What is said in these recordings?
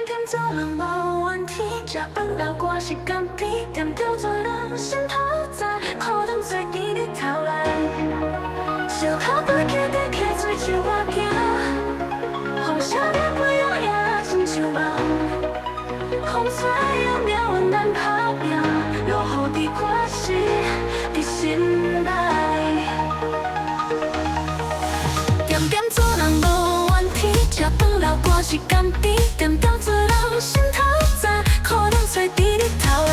点做人无问题，食饭流汗是甘甜，点着做人心头在，可能最甜日头来。小口杯起在起水手我行，风少年不要也亲像梦，风吹又鸟阮难打拼，落雨的关系伫心内。点点做人无怨天，食饭流汗是甘甜，点着做人心头在，可能吹甜日头来。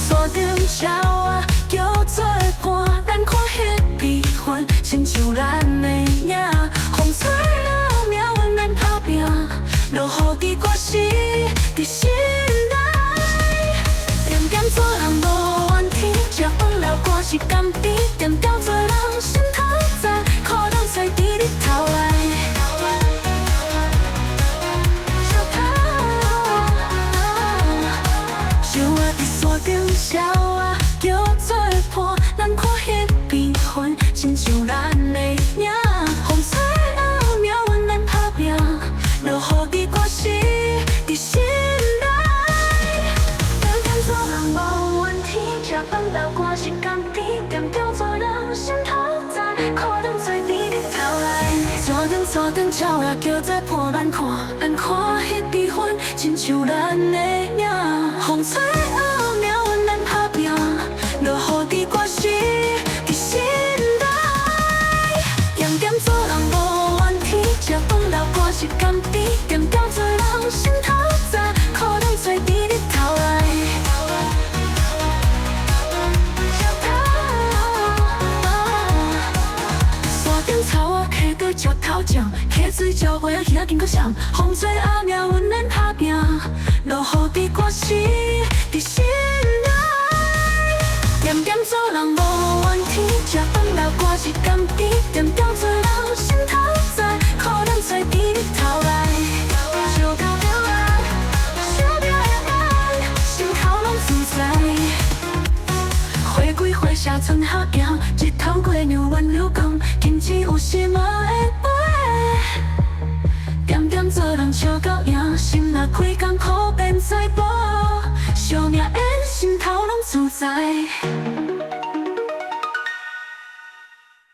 山顶鸟仔叫做伴，咱看迄悲欢，亲像咱的影。风吹了鸟阮难打拼，落雨的歌词伫心内。点点做人无怨天，食饭流汗是甘甜，点着做人心头在，可能吹甜日头来。山顶鸟仔叫做伴，咱看迄悲欢，亲像咱的影。风吹了鸟阮难打拼，落雨的歌词伫心内。点点做人无怨天，食饭流汗是甘甜，点着做人心头在，可能吹甜日头来。山顶鸟仔叫做伴，咱看迄悲欢，亲像咱的影。风吹了鸟阮难打拼，落雨的歌词伫心内。点点做人无怨天，食饭流汗是甘甜，点着做人心头在，可能吹甜日头来。山顶草仔起在石头上，起水鸟花仔耳经过闪，风吹啊鸟阮难打拼，落雨的歌词伫心内。点点做人无怨天，食饭流汗是甘甜，点着做人心头在，可能吹甜日头来。小到了爱，小到的爱，心头拢自在。花开花谢春夏行，日头过让温柔光，天气有时嘛会飞。点点做人笑到赢，心若开工可变财宝，小命缘心头拢自在。